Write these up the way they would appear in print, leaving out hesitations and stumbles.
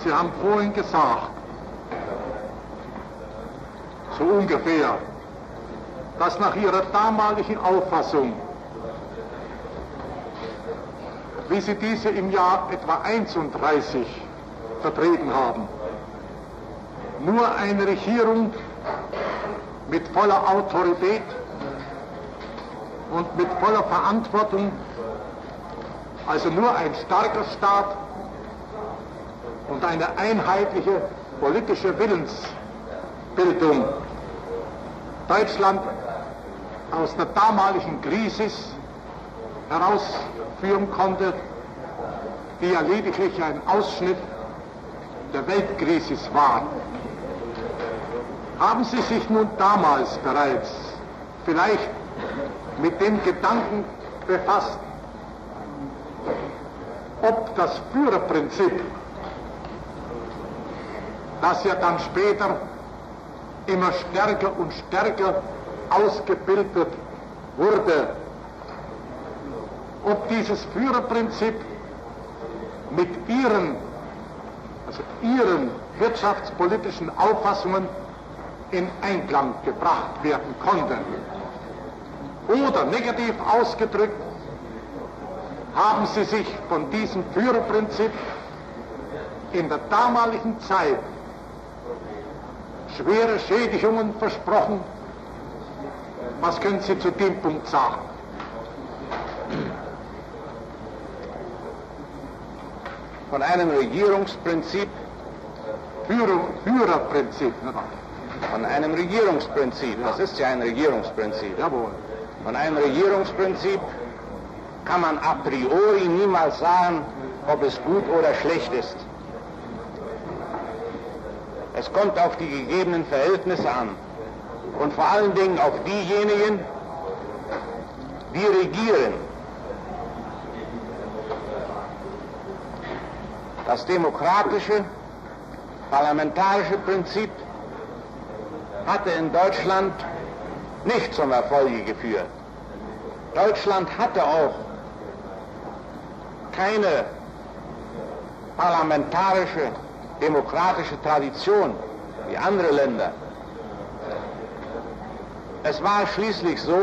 Sie haben vorhin gesagt, so ungefähr, dass nach Ihrer damaligen Auffassung, wie Sie diese im Jahr etwa 31 vertreten haben, nur eine Regierung mit voller Autorität und mit voller Verantwortung, also nur ein starker Staat und eine einheitliche politische Willensbildung Deutschland aus der damaligen Krise herausführen konnte, die ja lediglich ein Ausschnitt der Weltkrise war. Haben Sie sich nun damals bereits vielleicht mit dem Gedanken befasst, ob das Führerprinzip, das ja dann später immer stärker und stärker ausgebildet wurde, ob dieses Führerprinzip mit Ihren wirtschaftspolitischen Auffassungen in Einklang gebracht werden konnte. Oder negativ ausgedrückt, haben Sie sich von diesem Führerprinzip in der damaligen Zeit schwere Schädigungen versprochen? Was können Sie zu dem Punkt sagen? Von einem Regierungsprinzip, Führerprinzip, ne? Von einem Regierungsprinzip, das ist ja ein Regierungsprinzip. Jawohl. Von einem Regierungsprinzip kann man a priori niemals sagen, ob es gut oder schlecht ist. Es kommt auf die gegebenen Verhältnisse an und vor allen Dingen auf diejenigen, die regieren. Das demokratische, parlamentarische Prinzip hatte in Deutschland nicht zum Erfolge geführt. Deutschland hatte auch keine parlamentarische, demokratische Tradition wie andere Länder. Es war schließlich so,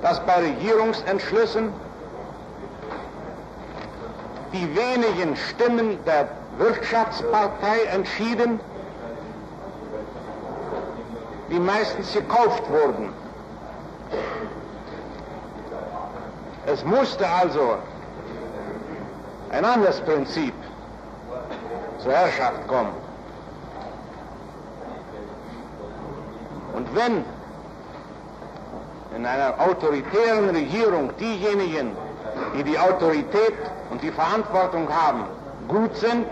dass bei Regierungsentschlüssen die wenigen Stimmen der Wirtschaftspartei entschieden, die meistens gekauft wurden. Es musste also ein anderes Prinzip zur Herrschaft kommen. Und wenn in einer autoritären Regierung diejenigen, die die Autorität und die Verantwortung haben, gut sind,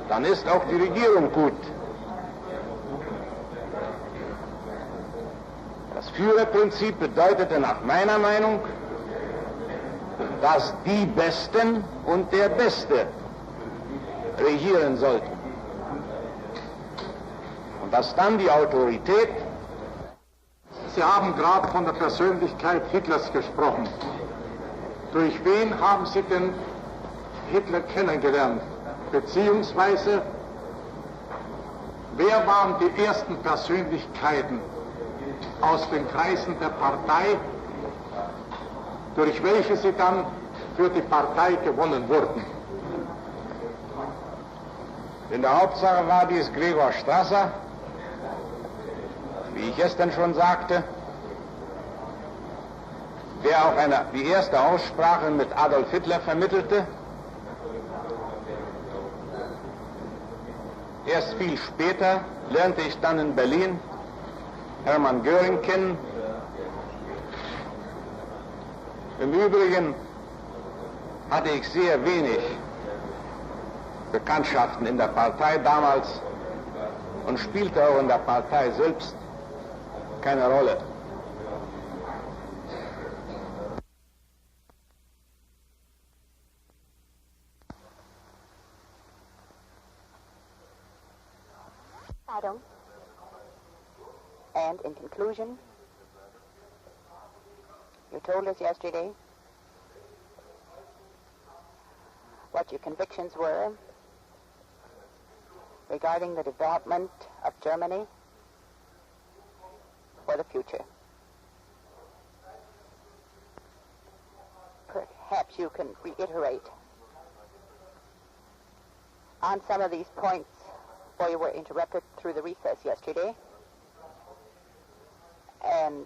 dann ist auch die Regierung gut. Das Führerprinzip bedeutete nach meiner Meinung, dass die Besten und der Beste regieren sollten. Und dass dann die Autorität... Sie haben gerade von der Persönlichkeit Hitlers gesprochen. Durch wen haben Sie denn Hitler kennengelernt? Beziehungsweise, wer waren die ersten Persönlichkeiten aus den Kreisen der Partei, durch welche Sie dann für die Partei gewonnen wurden? In der Hauptsache war dies Gregor Strasser, wie ich es denn schon sagte, der auch die erste Aussprache mit Adolf Hitler vermittelte. Erst viel später lernte ich dann in Berlin Hermann Göring kennen. Im Übrigen hatte ich sehr wenig Bekanntschaften in der Partei damals und spielte auch in der Partei selbst keine Rolle. And in conclusion, you told us yesterday what your convictions were regarding the development of Germany for the future. Perhaps you can reiterate on some of these points where you were interrupted through the recess yesterday. And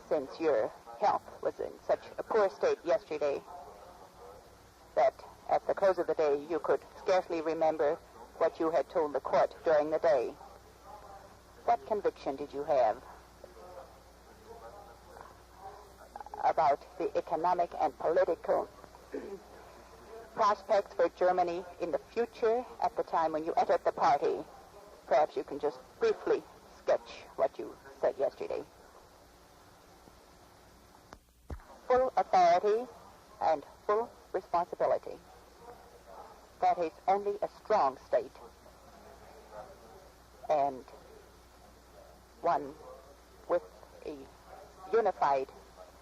since your health was in such a poor state yesterday that at the close of the day you could scarcely remember what you had told the court during the day, what conviction did you have about the economic and political prospects for Germany in the future at the time when you entered the party? Perhaps you can just briefly sketch what you said yesterday. Full authority and full responsibility. That is only a strong state and one with a unified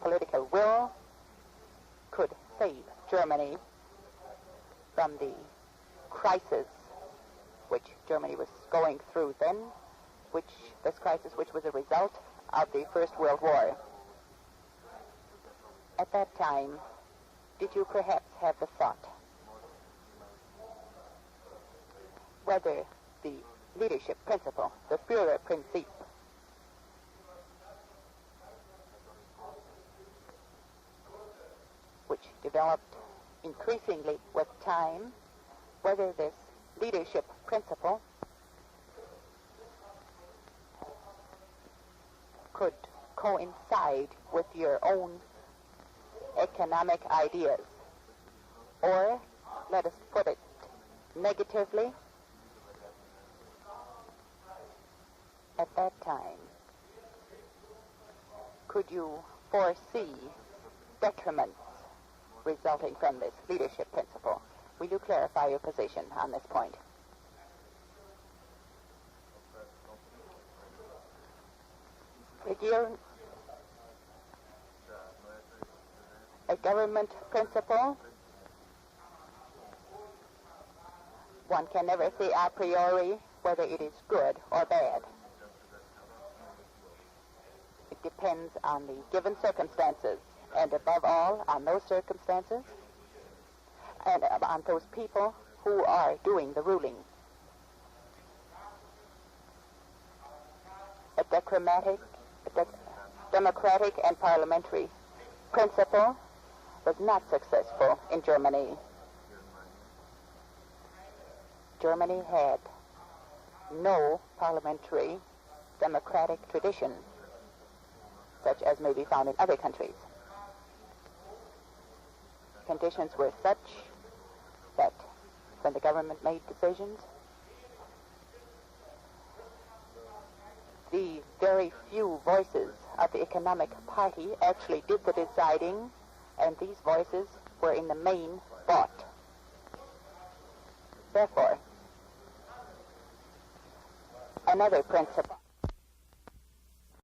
political will could save Germany from the crisis which Germany was going through then, this crisis which was a result of the First World War. At that time, did you perhaps have the thought whether the leadership principle, the Führerprinzip, which developed increasingly with time, whether this leadership principle could coincide with your own economic ideas? Or, let us put it negatively, at that time, could you foresee detriments resulting from this leadership principle? Will you clarify your position on this point? A government principle, one can never say a priori whether it is good or bad. It depends on the given circumstances, and above all, on those circumstances and on those people who are doing the ruling. A democratic and parliamentary principle was not successful in Germany. Germany had no parliamentary democratic tradition, such as may be found in other countries. Conditions were such that when the government made decisions, the very few voices of the economic party actually did the deciding, and these voices were in the main bought. Therefore, another principle